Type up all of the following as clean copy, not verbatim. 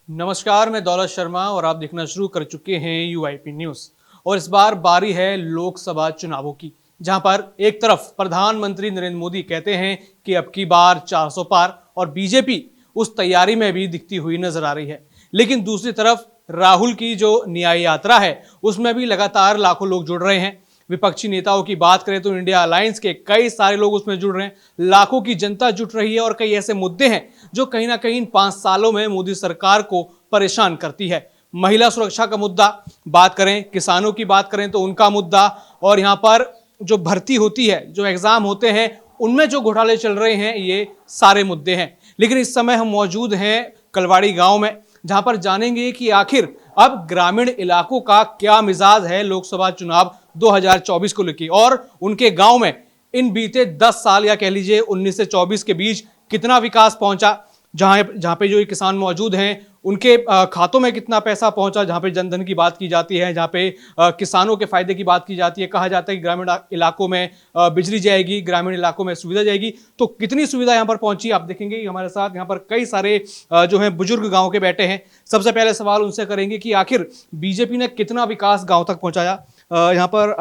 नमस्कार, मैं दौलत शर्मा और आप देखना शुरू कर चुके हैं यूआईपी न्यूज। और इस बार बारी है लोकसभा चुनावों की, जहां पर एक तरफ प्रधानमंत्री नरेंद्र मोदी कहते हैं कि अब की बार 400 पार और बीजेपी उस तैयारी में भी दिखती हुई नजर आ रही है। लेकिन दूसरी तरफ राहुल की जो न्याय यात्रा है उसमें भी लगातार लाखों लोग जुड़ रहे हैं। विपक्षी नेताओं की बात करें तो इंडिया अलायंस के कई सारे लोग उसमें जुड़ रहे हैं, लाखों की जनता जुट रही है और कई ऐसे मुद्दे हैं जो कहीं ना कहीं इन 5 सालों में मोदी सरकार को परेशान करती है। महिला सुरक्षा का मुद्दा बात करें, किसानों की बात करें तो उनका मुद्दा, और यहां पर जो भर्ती होती है, जो एग्जाम होते हैं, उनमें जो घोटाले चल रहे हैं, ये सारे मुद्दे हैं। लेकिन इस समय हम मौजूद हैं कलवाड़ी गांव में, जहां पर जानेंगे कि आखिर अब ग्रामीण इलाकों का क्या मिजाज है लोकसभा चुनाव 2024 को लेकर, और उनके गांव में इन बीते 10 साल या कह लीजिए 19 से 24 के बीच कितना विकास पहुंचा। जहां जहां पे जो ये किसान मौजूद हैं उनके खातों में कितना पैसा पहुंचा, जहां पे जनधन की बात की जाती है, जहां पे किसानों के फायदे की बात की जाती है। कहा जाता है कि ग्रामीण इलाकों में बिजली जाएगी, ग्रामीण इलाकों में सुविधा जाएगी, तो कितनी सुविधा यहां पर पहुंची आप देखेंगे। हमारे साथ यहां पर कई सारे जो हैं बुजुर्ग गांव के बैठे हैं। सबसे पहले सवाल उनसे करेंगे कि आखिर बीजेपी ने कितना विकास गांव तक पहुंचाया। यहाँ पर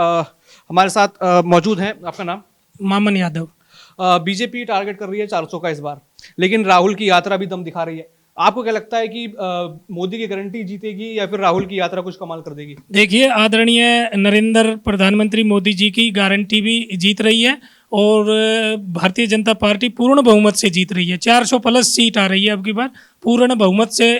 हमारे साथ मौजूद हैं, आपका नाम? मामन यादव। बीजेपी टारगेट कर रही है 400 का इस बार, लेकिन राहुल की यात्रा भी दम दिखा रही है। आपको क्या लगता है कि मोदी की गारंटी जीतेगी या फिर राहुल की यात्रा कुछ कमाल कर देगी? देखिए, आदरणीय नरेंद्र प्रधानमंत्री मोदी जी की गारंटी भी जीत रही है और भारतीय जनता पार्टी पूर्ण बहुमत से जीत रही है। 400 प्लस सीट आ रही है अब की बार, पूर्ण बहुमत से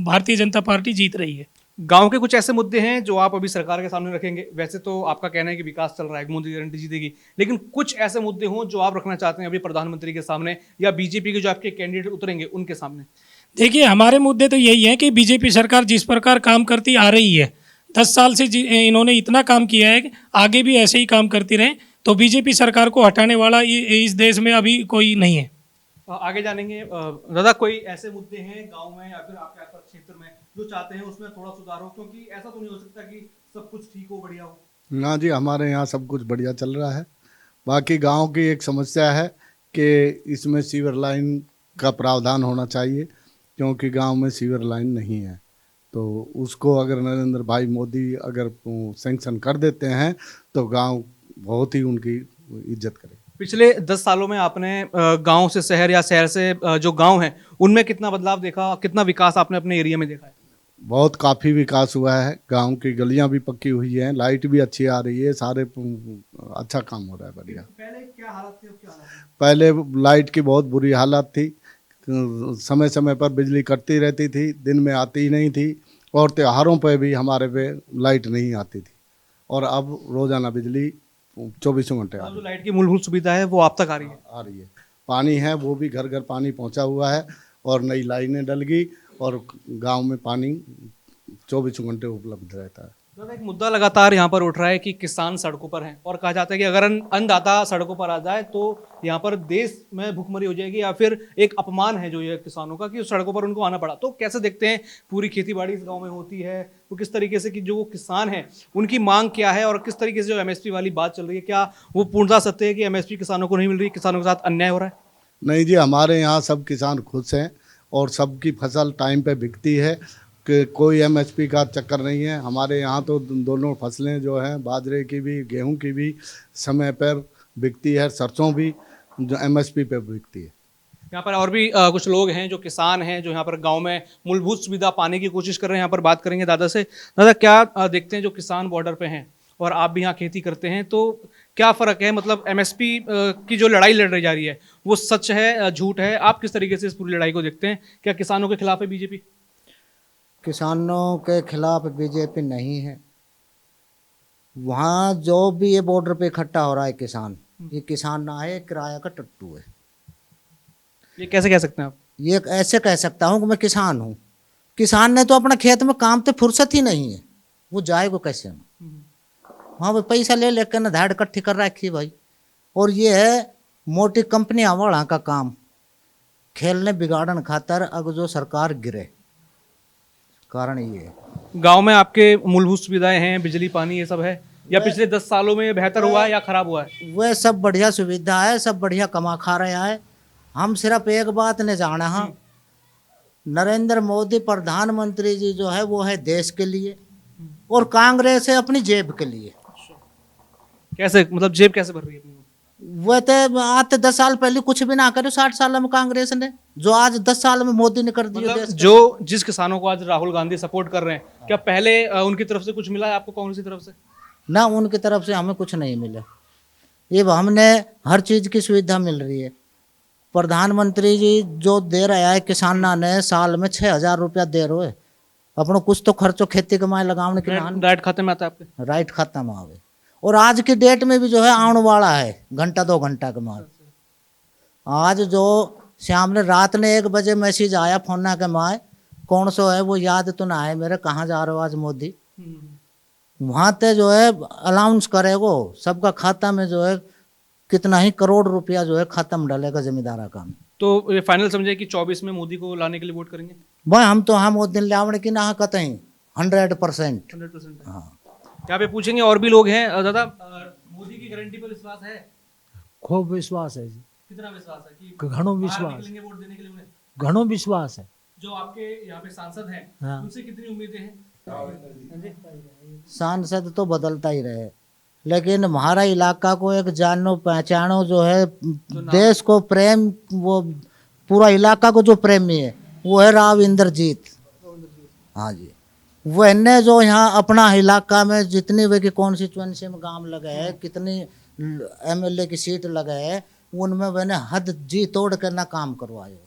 भारतीय जनता पार्टी जीत रही है। गांव के कुछ ऐसे मुद्दे हैं जो आप अभी सरकार के सामने रखेंगे। वैसे तो आपका कहना है कि विकास चल रहा है, मोदी गारंटी जीतेगी, लेकिन कुछ ऐसे मुद्दे हों जो आप रखना चाहते हैं अभी प्रधानमंत्री के सामने या बीजेपी के जो आपके कैंडिडेट उतरेंगे उनके सामने? देखिए, हमारे मुद्दे तो यही है कि बीजेपी सरकार जिस प्रकार काम करती आ रही है, 10 साल से इन्होंने इतना काम किया है कि आगे भी ऐसे ही काम करती रहे, तो बीजेपी सरकार को हटाने वाला इस देश में अभी कोई नहीं है। आगे जानेंगे। दादा, कोई ऐसे मुद्दे हैं गांव में या फिर आपके आसपास क्षेत्र में जो चाहते हैं उसमें थोड़ा सुधार हो, क्योंकि ऐसा तो नहीं हो सकता कि सब कुछ ठीक हो, बढ़िया हो? ना जी, हमारे यहाँ सब कुछ बढ़िया चल रहा है। बाकी गांव की एक समस्या है कि इसमें सीवर लाइन का प्रावधान होना चाहिए, क्योंकि गांव में सीवर लाइन नहीं है। तो उसको अगर नरेंद्र भाई मोदी अगर सैंक्शन कर देते हैं तो गांव बहुत ही उनकी इज्जत करे। पिछले 10 सालों में आपने गांव से शहर या शहर से जो गांव हैं उनमें कितना बदलाव देखा, कितना विकास आपने अपने एरिया में देखा है? बहुत काफ़ी विकास हुआ है। गांव की गलियां भी पक्की हुई हैं, लाइट भी अच्छी आ रही है, सारे अच्छा काम हो रहा है, बढ़िया। पहले क्या हालत थी, अब क्या हालत है? पहले लाइट की बहुत बुरी हालत थी, समय समय पर बिजली कटती रहती थी, दिन में आती ही नहीं थी, और त्योहारों पर भी हमारे पे लाइट नहीं आती थी। और अब रोज़ाना बिजली 24 घंटे आ जो लाइट की मूलभूत सुविधा है वो आप तक आ रही है? आ रही है। पानी है, वो भी घर घर पानी पहुंचा हुआ है, और नई लाइनें डल गई, और गांव में पानी 24 घंटे उपलब्ध रहता है। दादा, एक मुद्दा लगातार यहाँ पर उठ रहा है कि किसान सड़कों पर हैं, और कहा जाता है कि अगर अन्नदाता सड़कों पर आ जाए तो यहाँ पर देश में भुखमरी हो जाएगी, या फिर एक अपमान है जो ये किसानों का कि सड़कों पर उनको आना पड़ा। तो कैसे देखते हैं, पूरी खेती बाड़ी इस गांव में होती है, तो किस तरीके से कि जो किसान हैं उनकी मांग क्या है, और किस तरीके से जो एमएसपी वाली बात चल रही है, क्या वो पूर्णतः सत्य है कि एमएसपी किसानों को नहीं मिल रही, किसानों के साथ अन्याय हो रहा है? नहीं जी, हमारे यहाँ सब किसान खुश हैं और सबकी फसल टाइम पे बिकती है, कि कोई एमएसपी का चक्कर नहीं है। हमारे यहाँ तो दोनों फसलें जो हैं, बाजरे की भी गेहूं की भी समय पर बिकती है, सरसों भी जो एमएसपी पे बिकती है। यहाँ पर और भी कुछ लोग हैं जो किसान हैं, जो यहाँ पर गांव में मूलभूत सुविधा पाने की कोशिश कर रहे हैं। यहाँ पर बात करेंगे दादा से। दादा, क्या देखते हैं जो किसान बॉर्डर पे हैं और आप भी यहाँ खेती करते हैं, तो क्या फ़र्क है? मतलब एमएसपी की जो लड़ाई लड़ रही जा रही है वो सच है, झूठ है? आप किस तरीके से इस पूरी लड़ाई को देखते हैं? क्या किसानों के खिलाफ है बीजेपी? किसानों के खिलाफ बीजेपी नहीं है। वहाँ जो भी ये बॉर्डर पे इकट्ठा हो रहा है किसान, ये किसान ना है, किराया का टट्टू है। ये कैसे कह सकते हैं आप? ये ऐसे कह सकता हूँ कि मैं किसान हूँ। किसान ने तो अपना खेत में काम तो फुर्सत ही नहीं है, वो जाएगा कैसे? हाँ भाई, पैसा ले लेकर ना धाड़ इकट्ठी कर रखी भाई। और ये है मोटी कंपनियां वाला का काम, खेलने बिगाड़न खातर अगर जो सरकार गिरे, कारण ये है। गांव में आपके मूलभूत सुविधाएं हैं, बिजली पानी ये सब है, या पिछले 10 सालों में बेहतर हुआ है या खराब हुआ है? वह सब बढ़िया सुविधा है, सब बढ़िया कमा खा रहे हैं। हम सिर्फ एक बात ने जाना, हाँ, नरेंद्र मोदी प्रधानमंत्री जी जो है वो है देश के लिए और कांग्रेस है अपनी जेब के लिए। कैसे, मतलब जेब कैसे भर रही है अपनी? वो तो आज 10 साल पहले कुछ भी ना करे 60 साल में कांग्रेस ने, जो आज 10 साल में मोदी ने कर दिया। मतलब जो जिस किसानों को आज राहुल गांधी सपोर्ट कर रहे हैं, क्या पहले उनकी तरफ से कुछ मिला है आपको, कांग्रेस की तरफ से? ना, उनकी तरफ से हमें कुछ नहीं मिला। ये हमने हर चीज़ की सुविधा मिल रही है। प्रधानमंत्री जी जो दे रहा है किसाना ने साल में 6,000 रुपया दे रहे, अपनो कुछ तो खर्चो खेती कमाए लगाने के डायरेक्ट खाते में आता है आपके? राइट खाता में आवे। और आज की डेट में भी जो है आने वाला है घंटा 2 घंटा के बाद। आज जो शाम ने रात ने 1 बजे मैसेज आया फोन के माए, कौन सो है वो याद तो ना है मेरे, कहाँ जा रहे हो आज मोदी, वहाँ ते जो है अलाउंस करेगो सबका खाता में जो है कितना ही करोड़ रुपया जो है खाता में डालेगा जमींदारा का। तो ये फाइनल समझे कि 24 में मोदी को लाने के लिए वोट करेंगे? भाई हम तो हम वो दिन लावण की ना कहते हैं 100%। 100%। हाँ, यहाँ पे पूछेंगे और भी लोग हैं। दादा, मोदी की गारंटी पर विश्वास है? खूब विश्वास है जी, कितना विश्वास है कि घणो बाहर विश्वास, निकलेंगे वोट देने के लिए उन्हें? घणो विश्वास है। जो आपके यहाँ पे सांसद हैं, हाँ। उनसे कितनी उम्मीदें हैं? सांसद तो बदलता ही रहे, लेकिन हमारा इलाका को एक जानो पहचानो जो है देश को प्रेम, वो पूरा इलाका को जो प्रेमी है वो है राव इंद्रजीत। हाँ जी, वो ने जो यहाँ अपना इलाका में जितनी वे की कॉन्स्टिट्यूंसी में काम लगे है, कितनी MLA की सीट लगे है, उनमें मैंने हद जी तोड़ कर ना काम करवायो,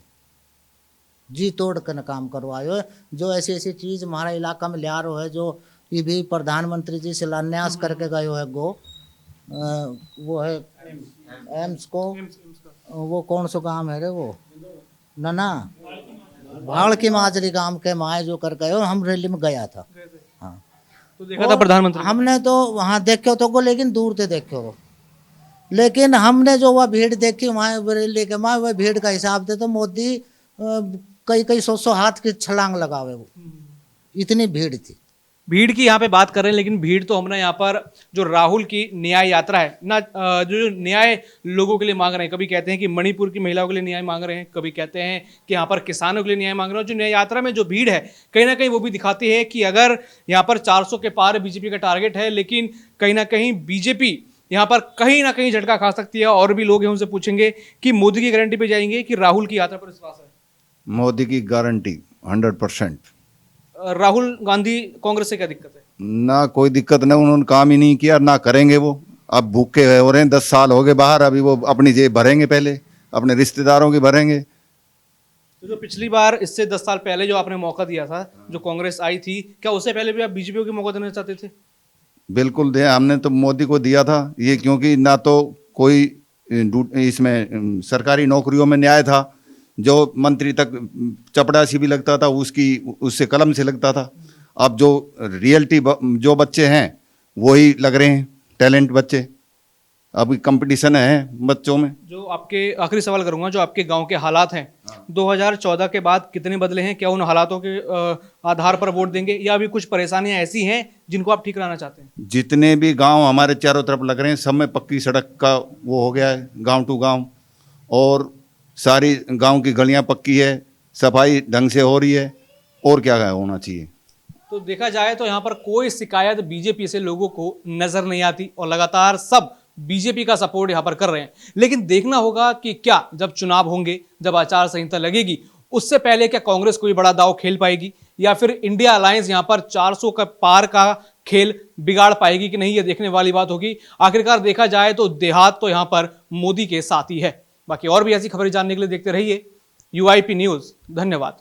जी तोड़ कर ना काम करवायो। जो ऐसी ऐसी चीज़ हमारा इलाका में लिया रहो है, जो ये भी प्रधानमंत्री जी शिलान्यास करके गए है वो है एम्स को, वो कौन सा काम है रे वो, ना भाड़ की माजरी गांव के माए जो कर गए हो, हम रैली में गया था। हाँ, तो देखा था प्रधानमंत्री? हमने तो वहाँ देखे तो को, लेकिन दूर से देखे हो, लेकिन हमने जो वह भीड़ देखी वहाँ रैली के माए, वह भीड़ का हिसाब से तो मोदी कई 100 हाथ की छलांग लगावे, वो इतनी भीड़ थी। भीड़ की यहाँ पे बात कर रहे हैं, लेकिन भीड़ तो हमने यहाँ पर जो राहुल की न्याय यात्रा है ना, जो न्याय लोगों के लिए मांग रहे हैं, कभी कहते हैं कि मणिपुर की महिलाओं के लिए न्याय मांग रहे हैं, कभी कहते हैं कि यहाँ पर किसानों के लिए न्याय मांग रहे हैं। जो न्याय यात्रा में जो भीड़ है कहीं ना कहीं वो भी दिखाती है कि अगर यहाँ पर 400 के पार बीजेपी का टारगेट है, लेकिन कहीं ना कहीं बीजेपी यहाँ पर कहीं ना कहीं झटका खा सकती है। और भी लोग हैं, उनसे पूछेंगे कि मोदी की गारंटी पे जाएंगे कि राहुल की यात्रा पर विश्वास है? मोदी की गारंटी 100%। राहुल गांधी कांग्रेस से क्या दिक्कत है? ना कोई दिक्कत नहीं, उन्होंने काम ही नहीं किया, ना करेंगे वो। अब भूखे हो रहे हैं, 10 साल हो गए बाहर, अभी वो अपनी जेब भरेंगे, पहले अपने रिश्तेदारों की भरेंगे। तो जो पिछली बार इससे 10 साल पहले जो आपने मौका दिया था, जो कांग्रेस आई थी, क्या उससे पहले भी आप बीजेपी को मौका देना चाहते थे? बिल्कुल दे, हमने तो मोदी को दिया था ये, क्योंकि ना तो कोई इसमें सरकारी नौकरियों में न्याय था, जो मंत्री तक चपड़ासी भी लगता था उससे कलम से लगता था। अब जो रियलिटी जो बच्चे हैं वही लग रहे हैं, टैलेंट बच्चे। अभी कंपटीशन है बच्चों में। जो आपके आखिरी सवाल करूंगा, जो आपके गांव के हालात हैं 2014 के बाद कितने बदले हैं? क्या उन हालातों के आधार पर वोट देंगे, या अभी कुछ परेशानियां ऐसी हैं जिनको आप ठीक कराना चाहते हैं? जितने भी गांव हमारे चारों तरफ लग रहे हैं, सब में पक्की सड़क का वो हो गया है, गांव टू गांव, और सारी गांव की गलियां पक्की है, सफाई ढंग से हो रही है, और क्या होना चाहिए। तो देखा जाए तो यहाँ पर कोई शिकायत बीजेपी से लोगों को नजर नहीं आती, और लगातार सब बीजेपी का सपोर्ट यहाँ पर कर रहे हैं। लेकिन देखना होगा कि क्या जब चुनाव होंगे, जब आचार संहिता लगेगी, उससे पहले क्या कांग्रेस कोई बड़ा दांव खेल पाएगी, या फिर इंडिया अलायंस यहाँ पर 400 का पार का खेल बिगाड़ पाएगी कि नहीं, ये देखने वाली बात होगी। आखिरकार देखा जाए तो देहात तो यहाँ पर मोदी के साथ ही है। बाकी और भी ऐसी खबरें जानने के लिए देखते रहिए UIP न्यूज़। धन्यवाद।